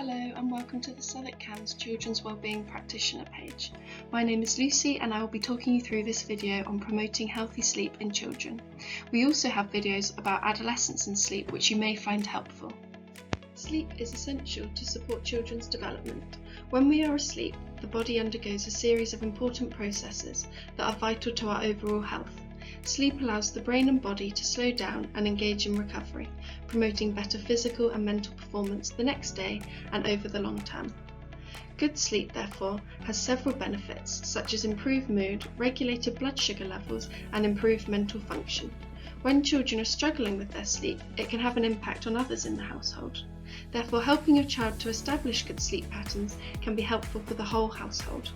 Hello and welcome to the Southwark CAMHS Children's Wellbeing Practitioner page. My name is Lucy and I will be talking you through this video on promoting healthy sleep in children. We also have videos about adolescence and sleep which you may find helpful. Sleep is essential to support children's development. When we are asleep, the body undergoes a series of important processes that are vital to our overall health. Sleep allows the brain and body to slow down and engage in recovery, promoting better physical and mental performance the next day and over the long term. Good sleep, therefore, has several benefits such as improved mood, regulated blood sugar levels, and improved mental function. When children are struggling with their sleep, it can have an impact on others in the household. Therefore, helping your child to establish good sleep patterns can be helpful for the whole household.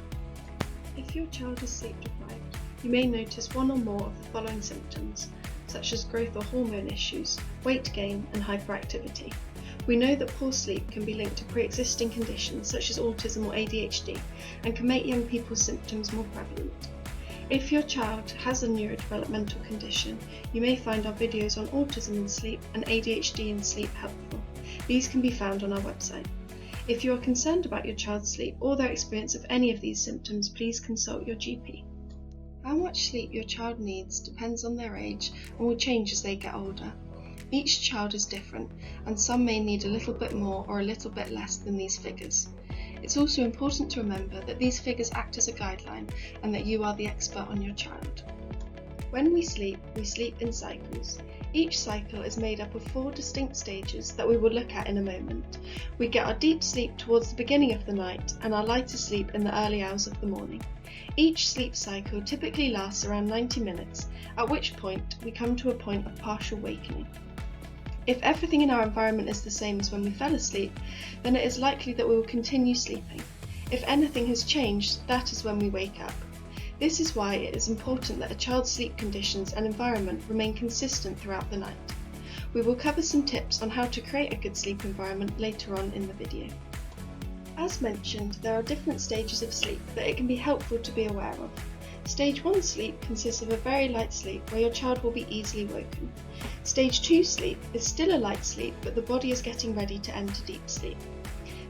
If your child is sleep deprived, you may notice one or more of the following symptoms, such as growth or hormone issues, weight gain, and hyperactivity. We know that poor sleep can be linked to pre-existing conditions such as autism or ADHD and can make young people's symptoms more prevalent. If your child has a neurodevelopmental condition, you may find our videos on autism and sleep and ADHD and sleep helpful. These can be found on our website. If you are concerned about your child's sleep or their experience of any of these symptoms, please consult your GP. How much sleep your child needs depends on their age and will change as they get older. Each child is different, and some may need a little bit more or a little bit less than these figures. It's also important to remember that these figures act as a guideline and that you are the expert on your child. When we sleep in cycles. Each cycle is made up of 4 distinct stages that we will look at in a moment. We get our deep sleep towards the beginning of the night and our lighter sleep in the early hours of the morning. Each sleep cycle typically lasts around 90 minutes, at which point we come to a point of partial wakening. If everything in our environment is the same as when we fell asleep, then it is likely that we will continue sleeping. If anything has changed, that is when we wake up. This is why it is important that a child's sleep conditions and environment remain consistent throughout the night. We will cover some tips on how to create a good sleep environment later on in the video. As mentioned, there are different stages of sleep that it can be helpful to be aware of. Stage 1 sleep consists of a very light sleep where your child will be easily woken. Stage 2 sleep is still a light sleep, but the body is getting ready to enter deep sleep.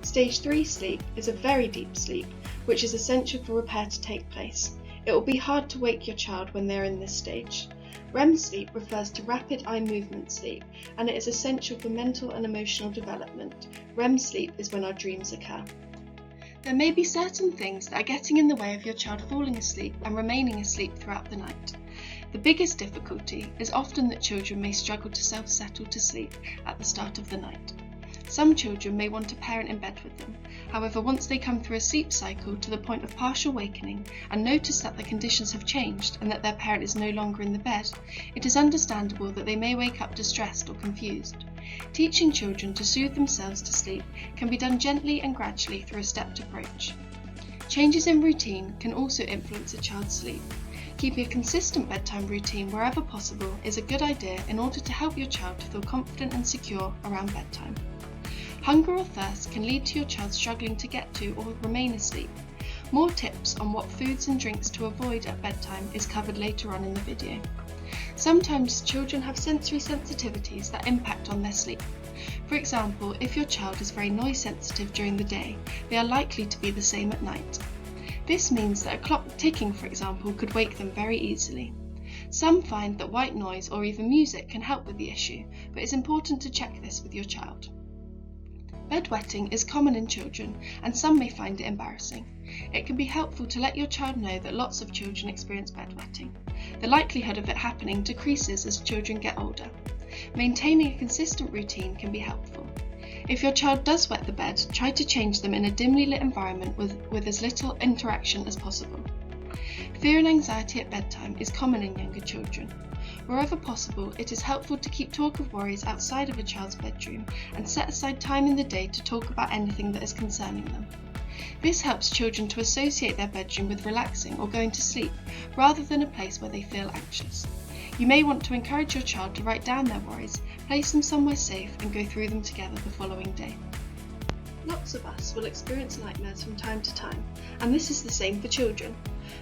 Stage 3 sleep is a very deep sleep, which is essential for repair to take place. It will be hard to wake your child when they are in this stage. REM sleep refers to rapid eye movement sleep, and it is essential for mental and emotional development. REM sleep is when our dreams occur. There may be certain things that are getting in the way of your child falling asleep and remaining asleep throughout the night. The biggest difficulty is often that children may struggle to self-settle to sleep at the start of the night. Some children may want a parent in bed with them. However, once they come through a sleep cycle to the point of partial awakening and notice that the conditions have changed and that their parent is no longer in the bed, it is understandable that they may wake up distressed or confused. Teaching children to soothe themselves to sleep can be done gently and gradually through a stepped approach. Changes in routine can also influence a child's sleep. Keeping a consistent bedtime routine wherever possible is a good idea in order to help your child to feel confident and secure around bedtime. Hunger or thirst can lead to your child struggling to get to or remain asleep. More tips on what foods and drinks to avoid at bedtime is covered later on in the video. Sometimes children have sensory sensitivities that impact on their sleep. For example, if your child is very noise sensitive during the day, they are likely to be the same at night. This means that a clock ticking, for example, could wake them very easily. Some find that white noise or even music can help with the issue, but it's important to check this with your child. Bedwetting is common in children, and some may find it embarrassing. It can be helpful to let your child know that lots of children experience bedwetting. The likelihood of it happening decreases as children get older. Maintaining a consistent routine can be helpful. If your child does wet the bed, try to change them in a dimly lit environment with as little interaction as possible. Fear and anxiety at bedtime is common in younger children. Wherever possible, it is helpful to keep talk of worries outside of a child's bedroom and set aside time in the day to talk about anything that is concerning them. This helps children to associate their bedroom with relaxing or going to sleep, rather than a place where they feel anxious. You may want to encourage your child to write down their worries, place them somewhere safe, and go through them together the following day. Lots of us will experience nightmares from time to time, and this is the same for children.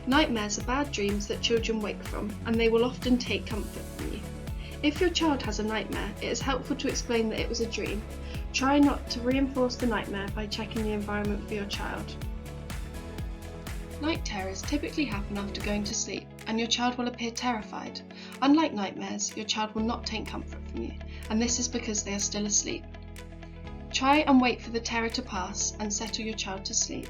Nightmares are bad dreams that children wake from, and they will often take comfort from you. If your child has a nightmare, it is helpful to explain that it was a dream. Try not to reinforce the nightmare by checking the environment for your child. Night terrors typically happen after going to sleep, and your child will appear terrified. Unlike nightmares, your child will not take comfort from you, and this is because they are still asleep. Try and wait for the terror to pass and settle your child to sleep.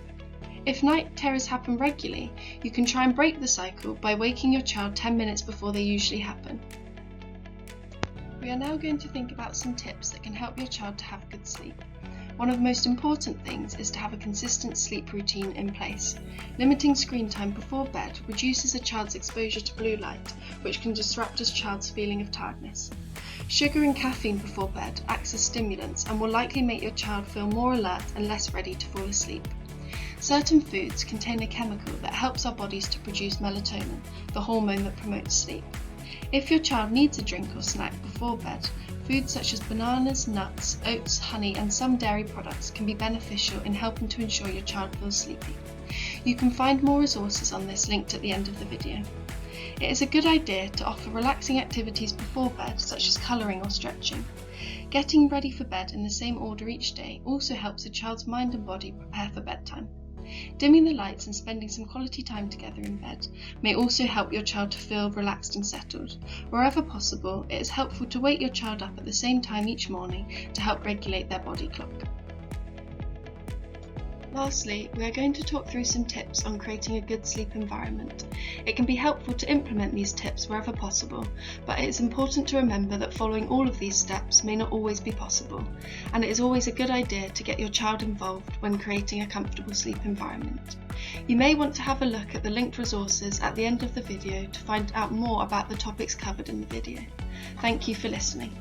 If night terrors happen regularly, you can try and break the cycle by waking your child 10 minutes before they usually happen. We are now going to think about some tips that can help your child to have good sleep. One of the most important things is to have a consistent sleep routine in place. Limiting screen time before bed reduces a child's exposure to blue light, which can disrupt a child's feeling of tiredness. Sugar and caffeine before bed acts as stimulants and will likely make your child feel more alert and less ready to fall asleep. Certain foods contain a chemical that helps our bodies to produce melatonin, the hormone that promotes sleep. If your child needs a drink or snack before bed, foods such as bananas, nuts, oats, honey and some dairy products can be beneficial in helping to ensure your child feels sleepy. You can find more resources on this linked at the end of the video. It is a good idea to offer relaxing activities before bed, such as colouring or stretching. Getting ready for bed in the same order each day also helps a child's mind and body prepare for bedtime. Dimming the lights and spending some quality time together in bed may also help your child to feel relaxed and settled. Wherever possible, it is helpful to wake your child up at the same time each morning to help regulate their body clock. Lastly, we are going to talk through some tips on creating a good sleep environment. It can be helpful to implement these tips wherever possible, but it is important to remember that following all of these steps may not always be possible, and it is always a good idea to get your child involved when creating a comfortable sleep environment. You may want to have a look at the linked resources at the end of the video to find out more about the topics covered in the video. Thank you for listening.